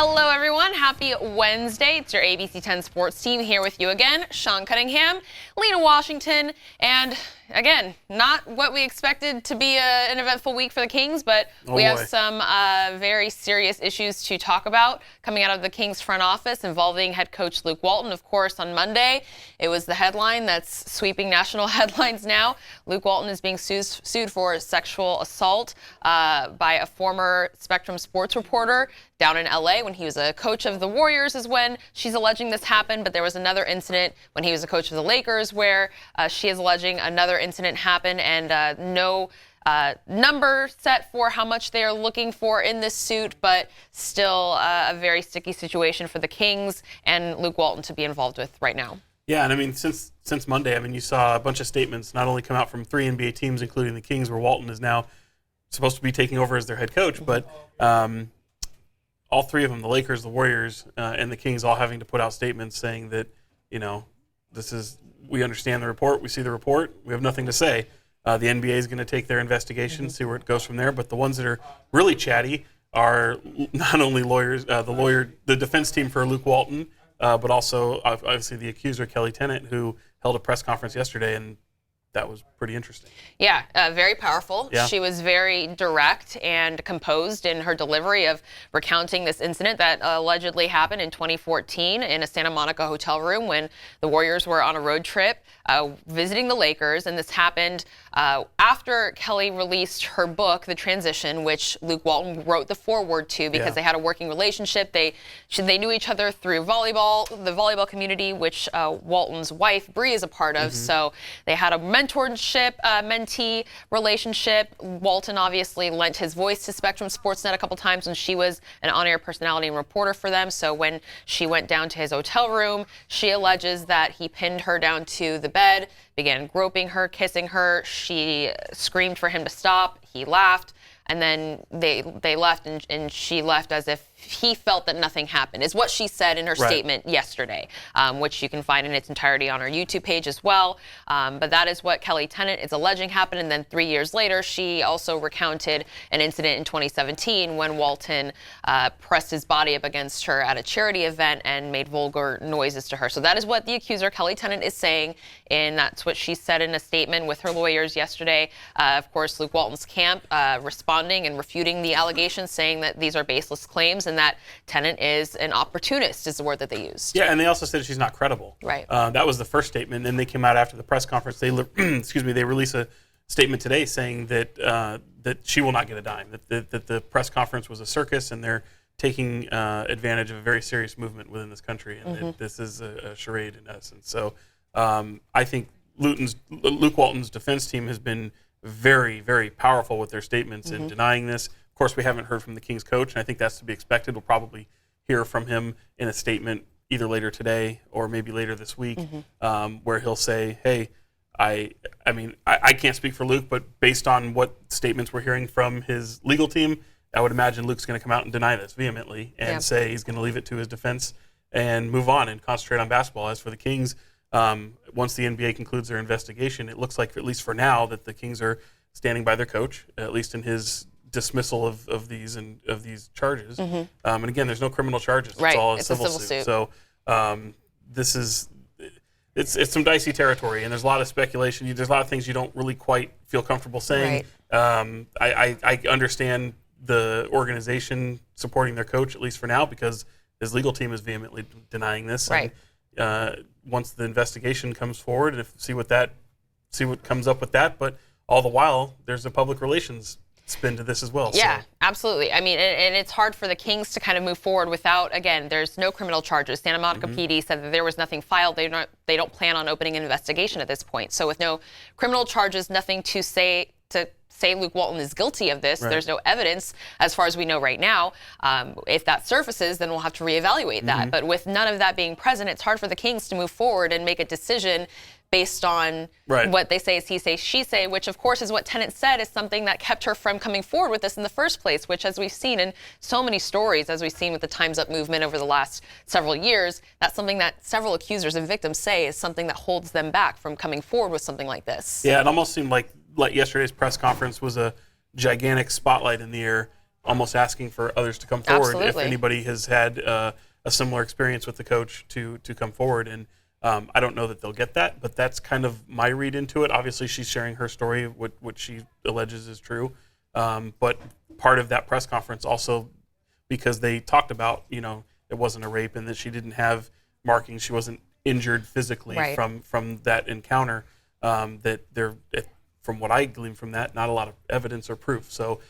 Hello, everyone. Happy Wednesday. It's your ABC 10 Sports team here with you again. Sean Cunningham, Lena Washington, and again, not what we expected to be an eventful week for the Kings, but we have some very serious issues to talk about coming out of the Kings front office involving head coach Luke Walton. Of course, on Monday, it was the headline that's sweeping national headlines now. Luke Walton is being sued for sexual assault by a former Spectrum Sports reporter down in LA when he was a coach of the Warriors is when she's alleging this happened. But there was another incident when he was a coach of the Lakers where she is alleging another incident happened, and no number set for how much they are looking for in this suit, but still a very sticky situation for the Kings and Luke Walton to be involved with right now. Yeah, and I mean, since Monday, I mean, you saw a bunch of statements not only come out from 3 NBA teams, including the Kings, where Walton is now supposed to be taking over as their head coach, but all three of them, the Lakers, the Warriors, and the Kings, all having to put out statements saying that, you know, we understand the report, we see the report, we have nothing to say. The NBA is going to take their investigation, see where it goes from there. But the ones that are really chatty are not only lawyers, the defense team for Luke Walton, but also obviously the accuser, Kelly Tennant, who held a press conference yesterday, and that was pretty interesting. Yeah, very powerful. Yeah. She was very direct and composed in her delivery of recounting this incident that allegedly happened in 2014 in a Santa Monica hotel room when the Warriors were on a road trip visiting the Lakers. And this happened after Kelly released her book, The Transition, which Luke Walton wrote the foreword to because they had a working relationship. They knew each other through volleyball, the volleyball community, which Walton's wife, Bree, is a part of. So they had a mentorship, mentee relationship. Walton obviously lent his voice to Spectrum Sportsnet a couple times when she was an on-air personality and reporter for them. So when she went down to his hotel room, she alleges that he pinned her down to the bed, began groping her, kissing her. She screamed for him to stop. He laughed. And then they left, and she left as if he felt that nothing happened, is what she said in her statement yesterday, which you can find in its entirety on our YouTube page as well. But that is what Kelly Tennant is alleging happened. And then 3 years later, she also recounted an incident in 2017 when Walton pressed his body up against her at a charity event and made vulgar noises to her. So that is what the accuser, Kelly Tennant, is saying, and that's what she said in a statement with her lawyers yesterday. Of course, Luke Walton's camp responding and refuting the allegations, saying that these are baseless claims and that Tennant is an opportunist, is the word that they used. Yeah, and they also said she's not credible. Right. That was the first statement. Then they came out after the press conference. They they released a statement today saying that that she will not get a dime. That the press conference was a circus, and they're taking advantage of a very serious movement within this country, and that this is a charade in essence. So I think Luke Walton's defense team has been very, very powerful with their statements in denying this. Of course, we haven't heard from the Kings coach, and I think that's to be expected. We'll probably hear from him in a statement either later today or maybe later this week, where he'll say, hey, I mean, I can't speak for Luke, but based on what statements we're hearing from his legal team, I would imagine Luke's going to come out and deny this vehemently and say he's going to leave it to his defense and move on and concentrate on basketball. As for the Kings, once the NBA concludes their investigation, it looks like, at least for now, that the Kings are standing by their coach, at least in his dismissal of these charges. And again, there's no criminal charges. Right. It's all a It's civil suit. So this is it's some dicey territory, and there's a lot of speculation. There's a lot of things you don't really quite feel comfortable saying. I understand the organization supporting their coach, at least for now, because his legal team is vehemently denying this. Right. And, once the investigation comes forward, and see what comes up with that. But all the while, there's a public relations spin to this as well. Yeah, absolutely. I mean, and it's hard for the Kings to kind of move forward without, again, there's no criminal charges. Santa Monica PD said that there was nothing filed. They don't plan on opening an investigation at this point. So with no criminal charges, nothing to say Luke Walton is guilty of this. There's no evidence as far as we know right now. If that surfaces, then we'll have to reevaluate that. But with none of that being present, it's hard for the Kings to move forward and make a decision based on what they say is he say, she say, which of course is what Tennant said is something that kept her from coming forward with this in the first place, which, as we've seen in so many stories, as we've seen with the Time's Up movement over the last several years, that's something that several accusers and victims say is something that holds them back from coming forward with something like this. Yeah, it almost seemed like yesterday's press conference was a gigantic spotlight in the air almost asking for others to come forward. Absolutely. If anybody has had a similar experience with the coach to come forward. And I don't know that they'll get that, but that's kind of my read into it. Obviously, she's sharing her story, what she alleges is true. But part of that press conference also, because they talked about, it wasn't a rape and that she didn't have markings, she wasn't injured physically from that encounter, that from what I gleaned from that, not a lot of evidence or proof. So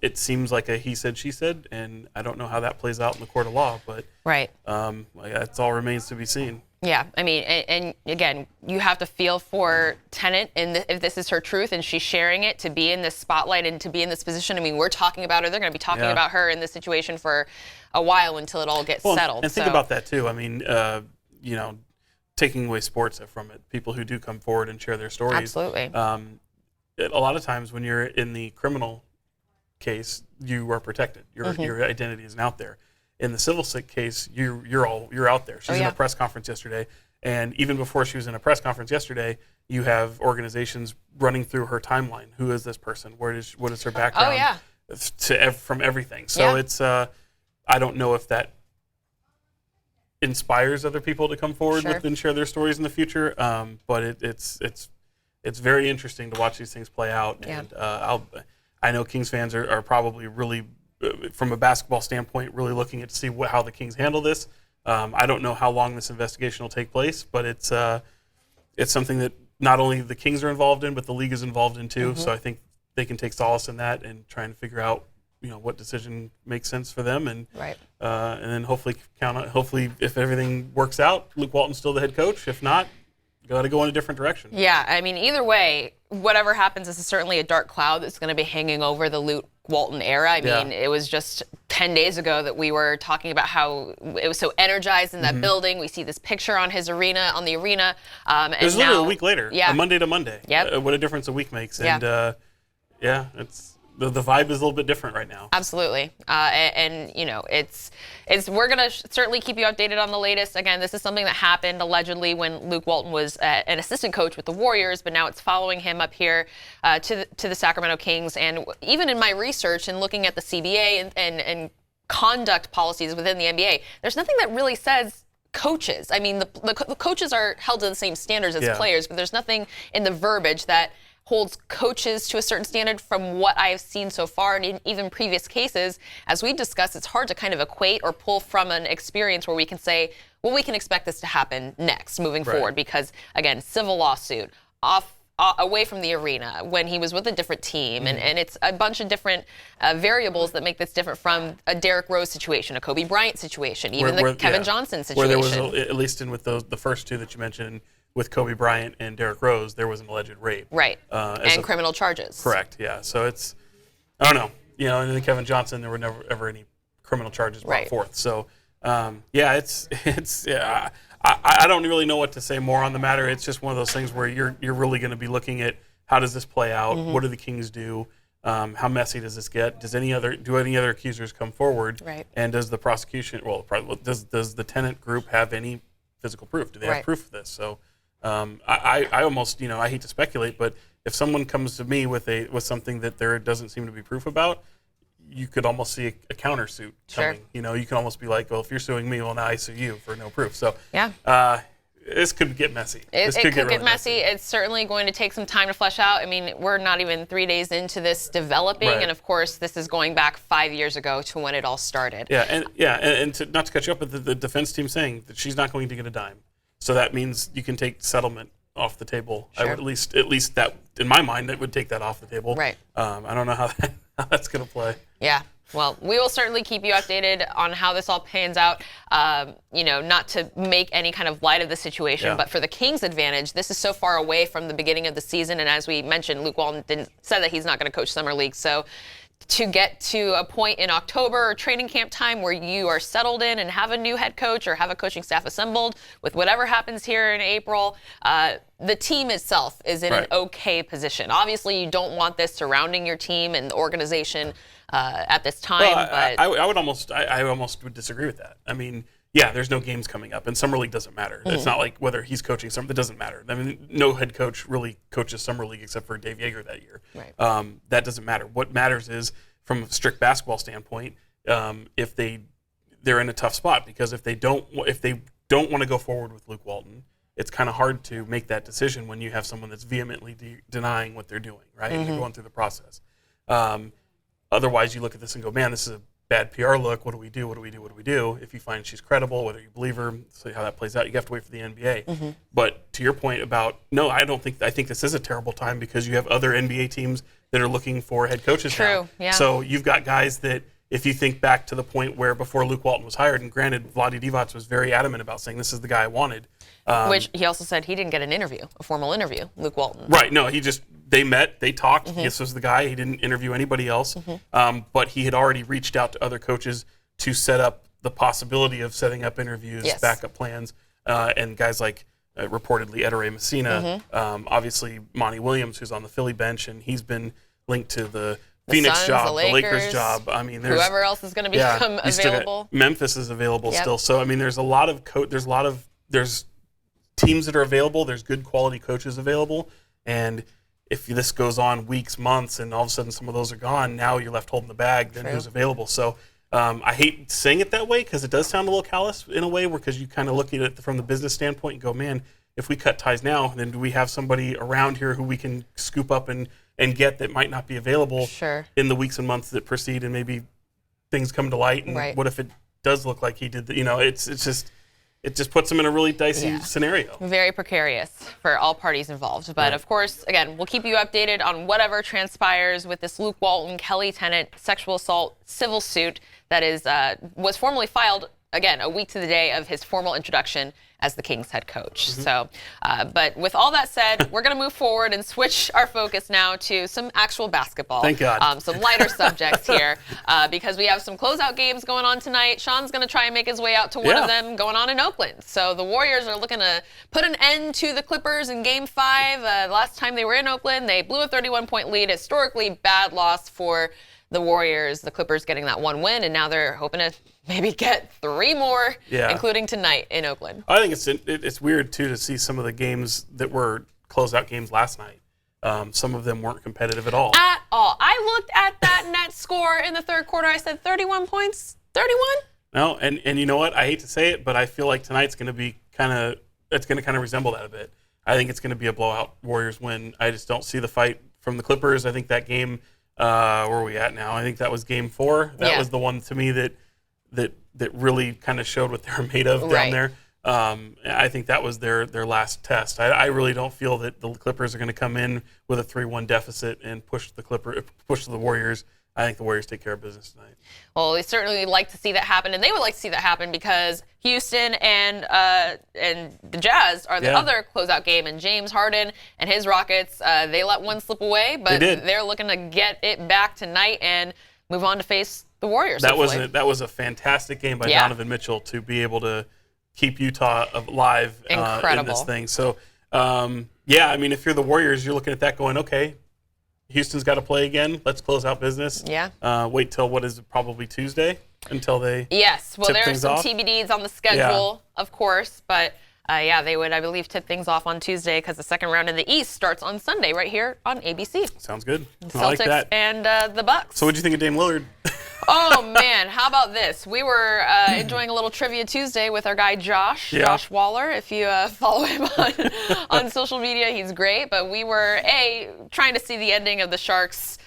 it seems like a he said, she said, and I don't know how that plays out in the court of law, but that all remains to be seen. Yeah, I mean, and again, you have to feel for Tennant, and if this is her truth and she's sharing it, to be in this spotlight and to be in this position. I mean, we're talking about her. They're going to be talking about her in this situation for a while until it all gets settled. And think about that too. I mean, taking away sports from it, people who do come forward and share their stories. Absolutely. A lot of times when you're in the criminal case, you are protected. Your identity isn't out there. In the civil case, you're out there. She's in a press conference yesterday, and even before she was in a press conference yesterday, you have organizations running through her timeline. Who is this person? What is her background? From everything. So it's I don't know if that inspires other people to come forward with and share their stories in the future. But it's very interesting to watch these things play out. Yeah. And I know Kings fans are probably really, from a basketball standpoint, really looking at to see how the Kings handle this. I don't know how long this investigation will take place, but it's something that not only the Kings are involved in, but the league is involved in too. So I think they can take solace in that and try and figure out what decision makes sense for them, and then hopefully if everything works out, Luke Walton's still the head coach. If not, got to go in a different direction. Yeah, I mean, either way, whatever happens, this is certainly a dark cloud that's going to be hanging over the Luke Walton era. I mean, it was just 10 days ago that we were talking about how it was so energized in that building. We see this picture on the arena. And it was literally a week later, a Monday to Monday. What a difference a week makes. And it's the vibe is a little bit different right now. Absolutely. And we're going to certainly keep you updated on the latest. Again, this is something that happened allegedly when Luke Walton was an assistant coach with the Warriors, but now it's following him up here to the Sacramento Kings. And even in my research and looking at the CBA and conduct policies within the NBA, there's nothing that really says coaches. I mean, the coaches are held to the same standards as players, but there's nothing in the verbiage that holds coaches to a certain standard from what I have seen so far. And in even previous cases, as we discussed, it's hard to kind of equate or pull from an experience where we can say, well, we can expect this to happen next moving forward, because again, civil lawsuit, away from the arena when he was with a different team. And it's a bunch of different variables that make this different from a Derrick Rose situation, a Kobe Bryant situation, even the Kevin Johnson situation. Where there was, at least with the first two that you mentioned, with Kobe Bryant and Derrick Rose, there was an alleged rape. Right. And criminal charges. Correct, yeah. So it's, I don't know. And then Kevin Johnson, there were never ever any criminal charges brought forth. So, I don't really know what to say more on the matter. It's just one of those things where you're really going to be looking at how does this play out? What do the Kings do? How messy does this get? Do any other accusers come forward? Right. And does the prosecution, does the Tennant group have any physical proof? Do they have proof of this? So, I almost, I hate to speculate, but if someone comes to me with something that there doesn't seem to be proof about, you could almost see a countersuit coming. You can almost be like, well, if you're suing me, well, now I sue you for no proof. So this could get messy. It could get really messy. It's certainly going to take some time to flesh out. I mean, we're not even 3 days into this developing, and of course, this is going back 5 years ago to when it all started. And not to cut you up, but the defense team saying that she's not going to get a dime. So that means you can take settlement off the table. I would at least that, in my mind, that would take that off the table. Right. I don't know how that's going to play. Yeah. Well, we will certainly keep you updated on how this all pans out. Not to make any kind of light of the situation, but for the Kings' advantage, this is so far away from the beginning of the season. And as we mentioned, Luke Walton said that he's not going to coach Summer League. So to get to a point in October or training camp time where you are settled in and have a new head coach or have a coaching staff assembled with whatever happens here in April, the team itself is in an okay position. Obviously, you don't want this surrounding your team and the organization at this time. Well, I almost would disagree with that. I mean, there's no games coming up, and Summer League doesn't matter. It's not like whether he's coaching Summer, it doesn't matter. I mean, no head coach really coaches Summer League except for Dave Yeager that year. Right. That doesn't matter. What matters is from a strict basketball standpoint, if they're in a tough spot, because if they don't want to go forward with Luke Walton, it's kind of hard to make that decision when you have someone that's vehemently denying what they're doing, right? And they're going through the process. Otherwise, you look at this and go, man, this is a bad PR look. What do we do? What do we do? What do we do? If you find she's credible, whether you believe her, see how that plays out. You have to wait for the NBA. But to your point about, no, I think this is a terrible time, because you have other NBA teams that are looking for head coaches now. Yeah. So you've got guys that, if you think back to the point where before Luke Walton was hired, and granted, Vlade Divac was very adamant about saying this is the guy I wanted. Which he also said he didn't get a formal interview, Luke Walton. Right. No, they met, they talked. This was the guy. He didn't interview anybody else. But he had already reached out to other coaches to set up the possibility of setting up interviews, backup plans, and guys like reportedly Edere Messina, obviously Monty Williams, who's on the Philly bench, and he's been linked to the Phoenix Suns, job, the Lakers job. I mean, there's whoever else is going to become available. Memphis is available still. So I mean, there's a lot of there's teams that are available. There's good quality coaches available, and if this goes on weeks, months, and all of a sudden some of those are gone, now you're left holding the bag. Then who's available? So I hate saying it that way, because it does sound a little callous in a way, because you kind of look at it from the business standpoint and go, man, if we cut ties now, then do we have somebody around here who we can scoop up and get that might not be available in the weeks and months that precede, and maybe things come to light, and what if it does look like he did it just puts him in a really dicey scenario. Very precarious for all parties involved. But of course, again, we'll keep you updated on whatever transpires with this Luke Walton, Kelly Tennant sexual assault civil suit that was formally filed, again, a week to the day of his formal introduction as the Kings head coach. So, but with all that said, we're going to move forward and switch our focus now to some actual basketball. Thank God. Some lighter subjects here, because we have some closeout games going on tonight. Sean's going to try and make his way out to one of them going on in Oakland. So the Warriors are looking to put an end to the Clippers in Game 5. Last time they were in Oakland, they blew a 31-point lead. Historically bad loss for the Warriors. The Clippers getting that one win, and now they're hoping to maybe get 3 more, including tonight in Oakland. I think it's weird, too, to see some of the games that were closeout games last night. Some of them weren't competitive at all. At all. I looked at that net score in the third quarter. I said 31 points. 31? No, and you know what? I hate to say it, but I feel like tonight's going to be it's going to kind of resemble that a bit. I think it's going to be a blowout Warriors win. I just don't see the fight from the Clippers. I think that game, where are we at now? I think that was Game 4. That was the one to me that really kind of showed what they were made of down there. I think that was their last test. I really don't feel that the Clippers are going to come in with a 3-1 deficit and push the Warriors. I think the Warriors take care of business tonight. Well, we certainly like to see that happen, and they would like to see that happen because Houston and the Jazz are the other closeout game, and James Harden and his Rockets, they let one slip away, but they're looking to get it back tonight and move on to face the Warriors. That was a fantastic game by Donovan Mitchell to be able to keep Utah alive in this thing. So, I mean, if you're the Warriors, you're looking at that going, okay, Houston's got to play again. Let's close out business. Yeah. Wait till what is it, probably Tuesday until they well, there are some off. TBDs on the schedule, of course, but they would, I believe, tip things off on Tuesday because the second round in the East starts on Sunday right here on ABC. Sounds good. Celtics I like that. And the Bucks. So what do you think of Dame Lillard? Oh, man, how about this? We were enjoying a little Trivia Tuesday with our guy Josh Waller. If you follow him on social media, he's great. But we were, trying to see the ending of the Sharks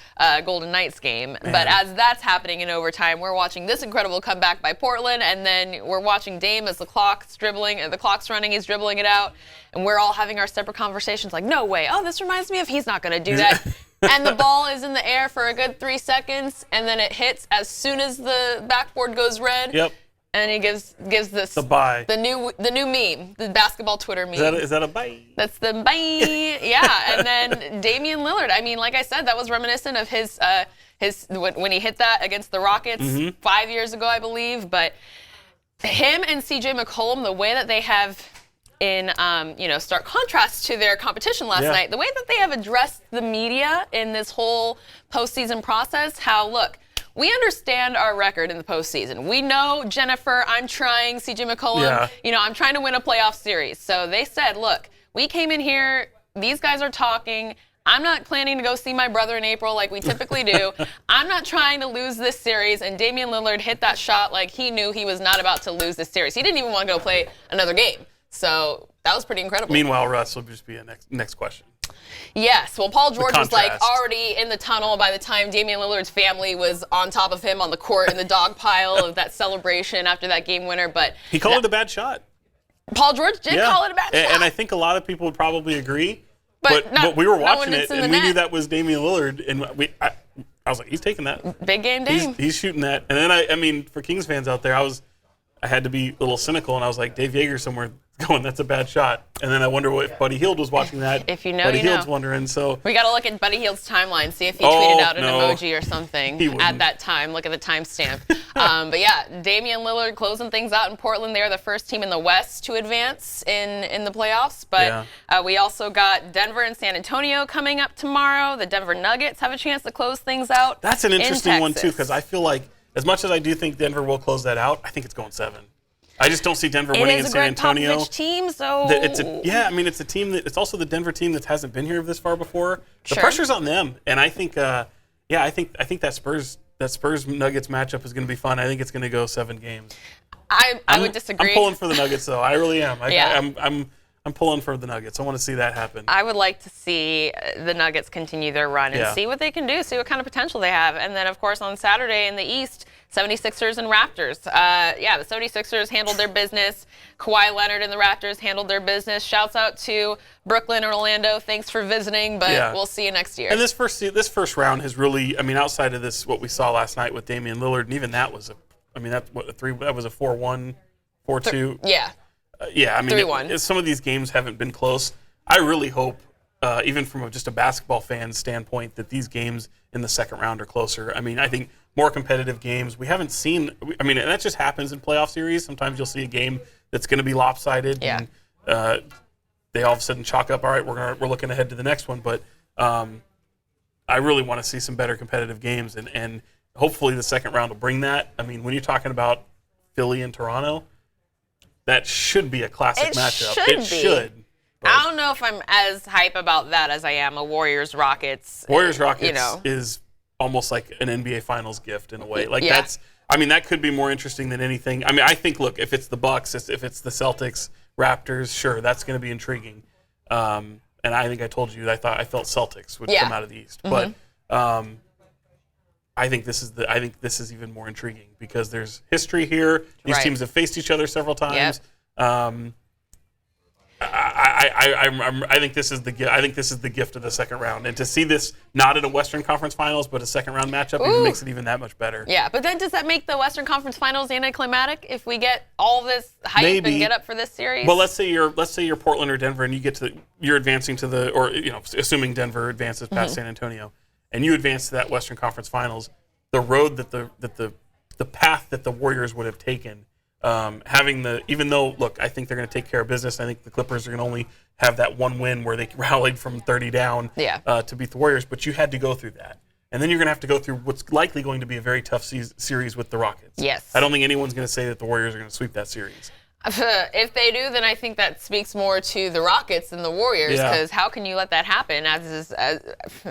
Golden Knights game. Man. But as that's happening in overtime, we're watching this incredible comeback by Portland, and then we're watching Dame as the clock's running, he's dribbling it out, and we're all having our separate conversations like, no way, this reminds me of he's not going to do that. And the ball is in the air for a good 3 seconds, and then it hits as soon as the backboard goes red. Yep. And he gives this the bye. The new meme, the basketball Twitter meme. Is that a bye? That's the bye. Yeah. And then Damian Lillard. I mean, like I said, that was reminiscent of his when he hit that against the Rockets 5 years ago, I believe. But him and CJ McCollum, the way that they have in stark contrast to their competition last night, the way that they have addressed the media in this whole postseason process, we understand our record in the postseason. We know, Jennifer, I'm trying, CJ McCollum, I'm trying to win a playoff series. So they said, look, we came in here, these guys are talking, I'm not planning to go see my brother in April like we typically do. I'm not trying to lose this series. And Damian Lillard hit that shot like he knew he was not about to lose this series. He didn't even want to go play another game. So that was pretty incredible. Meanwhile, Russ will just be a next question. Yes. Well, Paul George was like already in the tunnel by the time Damian Lillard's family was on top of him on the court in the dog pile of that celebration after that game winner. But he called it a bad shot. Paul George did call it a bad shot. And I think a lot of people would probably agree. But we were watching it, and we knew that was Damian Lillard, and I was like, he's taking that. Big game Dame. He's shooting that. And then, I mean, for Kings fans out there, I had to be a little cynical, and I was like, Dave Yeager somewhere going, that's a bad shot. And then I wonder if Buddy Hield was watching that. If you know, Buddy you know. Hield's wondering. So we got to look at Buddy Hield's timeline, see if he tweeted out an emoji or something at that time. Look at the timestamp. But yeah, Damian Lillard closing things out in Portland. They're the first team in the West to advance in the playoffs. But we also got Denver and San Antonio coming up tomorrow. The Denver Nuggets have a chance to close things out. That's an interesting one too, because I feel like as much as I do think Denver will close that out, I think it's going 7. I just don't see Denver winning in San Antonio. It is a Greg Popovich team, so it's a team that it's also the Denver team that hasn't been here this far before. The pressure's on them, and I think I think that Spurs Nuggets matchup is going to be fun. I think it's going to go 7 games. I would disagree. I'm pulling for the Nuggets though. I really am. I'm pulling for the Nuggets. I want to see that happen. I would like to see the Nuggets continue their run and see what they can do, see what kind of potential they have. And then, of course, on Saturday in the East, 76ers and Raptors. The 76ers handled their business. Kawhi Leonard and the Raptors handled their business. Shouts out to Brooklyn and Orlando. Thanks for visiting, but we'll see you next year. And this first round has really, I mean, outside of this, what we saw last night with Damian Lillard, and even that was that was a 4-1, 4-2. I mean, 3-1. Some of these games haven't been close. I really hope, even from just a basketball fan standpoint, that these games in the second round are closer. I mean, I think more competitive games. We haven't seen, I mean, and that just happens in playoff series. Sometimes you'll see a game that's going to be lopsided. Yeah. And they all of a sudden chalk up, all right, we're looking ahead to the next one. But I really want to see some better competitive games. And hopefully the second round will bring that. I mean, when you're talking about Philly and Toronto, that should be a classic matchup. It should. I don't know if I'm as hype about that as I am a Warriors-Rockets. Warriors-Rockets is almost like an NBA Finals gift in a way. Like that could be more interesting than anything. I mean, I think, look, if it's the Bucks, if it's the Celtics, Raptors, sure, that's going to be intriguing. And I think I told you that I felt Celtics would come out of the East. Mm-hmm. But I think this is even more intriguing because there's history here. These teams have faced each other several times. Yep. I think this is the gift of the second round, and to see this not in a Western Conference Finals but a second round matchup even makes it even that much better. Yeah, but then does that make the Western Conference Finals anticlimactic if we get all this hype and get up for this series? Well, let's say you're Portland or Denver and you're advancing to assuming Denver advances past San Antonio, and you advance to that Western Conference Finals, the road that the path that the Warriors would have taken. Even though, look, I think they're going to take care of business. I think the Clippers are going to only have that one win where they rallied from 30 down to beat the Warriors, but you had to go through that. And then you're going to have to go through what's likely going to be a very tough series with the Rockets. Yes. I don't think anyone's going to say that the Warriors are going to sweep that series. If they do, then I think that speaks more to the Rockets than the Warriors, because how can you let that happen as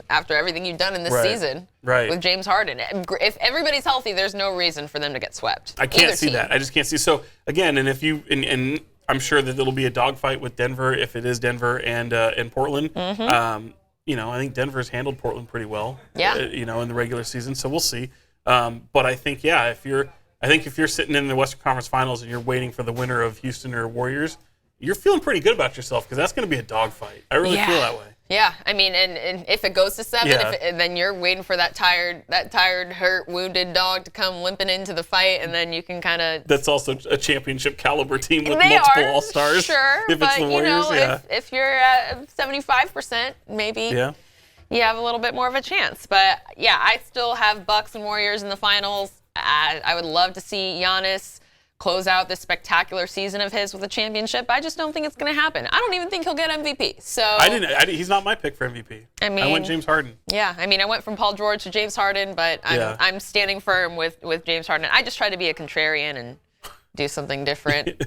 after everything you've done in this season with James Harden? If everybody's healthy, there's no reason for them to get swept. I can't see that. I just can't see. So, again, and if you and I'm sure that it'll be a dogfight with Denver if it is Denver and Portland. Mm-hmm. I think Denver's handled Portland pretty well, in the regular season, so we'll see. But I think, if you're sitting in the Western Conference Finals and you're waiting for the winner of Houston or Warriors, you're feeling pretty good about yourself because that's going to be a dogfight. I really feel that way. Yeah, I mean, and if it goes to 7, then you're waiting for that tired, hurt, wounded dog to come limping into the fight, and then you can kind of. That's also a championship caliber team with multiple All-Stars. Sure, if it's the Warriors, if you're at 75%, maybe. Yeah. You have a little bit more of a chance, but I still have Bucks and Warriors in the finals. I would love to see Giannis close out this spectacular season of his with a championship. I just don't think it's going to happen. I don't even think he'll get MVP. So he's not my pick for MVP. I went James Harden. Yeah, I went from Paul George to James Harden, but I'm standing firm with James Harden. I just try to be a contrarian and do something different.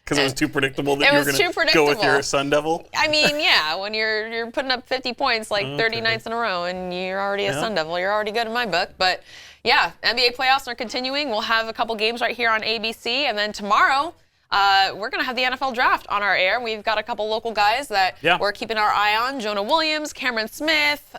Because it was too predictable that you were going to go with your Sun Devil? I mean, yeah, when you're putting up 50 points like 30 nights in a row and you're already a Sun Devil, you're already good in my book. But, yeah, NBA playoffs are continuing. We'll have a couple games right here on ABC. And then tomorrow, we're going to have the NFL draft on our air. We've got a couple local guys that we're keeping our eye on. Jonah Williams, Cameron Smith,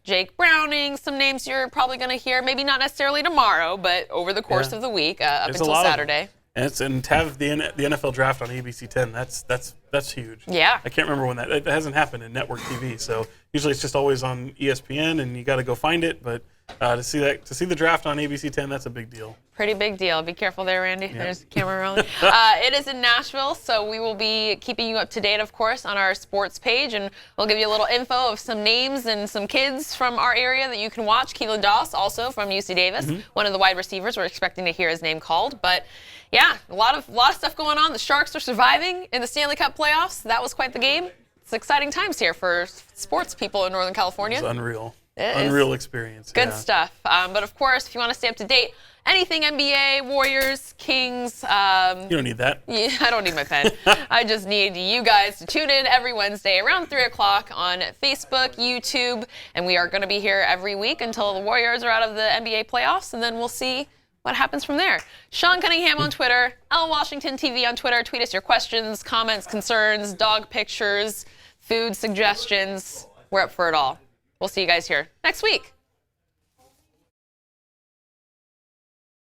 Jake Browning, some names you're probably going to hear. Maybe not necessarily tomorrow, but over the course of the week up until Saturday. And to have the NFL draft on ABC 10, that's huge. Yeah. I can't remember when that hasn't happened in network TV. So usually it's just always on ESPN, and you got to go find it. But to see the draft on ABC 10, that's a big deal. Pretty big deal. Be careful there, Randy. Yeah. There's the camera rolling. It is in Nashville, so we will be keeping you up to date, of course, on our sports page, and we'll give you a little info of some names and some kids from our area that you can watch. Keelan Doss, also from UC Davis, one of the wide receivers. We're expecting to hear his name called, but. Yeah, a lot of stuff going on. The Sharks are surviving in the Stanley Cup playoffs. That was quite the game. It's exciting times here for sports people in Northern California. It's unreal. Unreal experience. Good stuff. But of course, if you want to stay up to date, anything NBA, Warriors, Kings. You don't need that. Yeah, I don't need my pen. I just need you guys to tune in every Wednesday around 3 o'clock on Facebook, YouTube, and we are going to be here every week until the Warriors are out of the NBA playoffs, and then we'll see what happens from there. Sean Cunningham on Twitter, Ellen Washington TV on Twitter. Tweet us your questions, comments, concerns, dog pictures, food suggestions. We're up for it all. We'll see you guys here next week.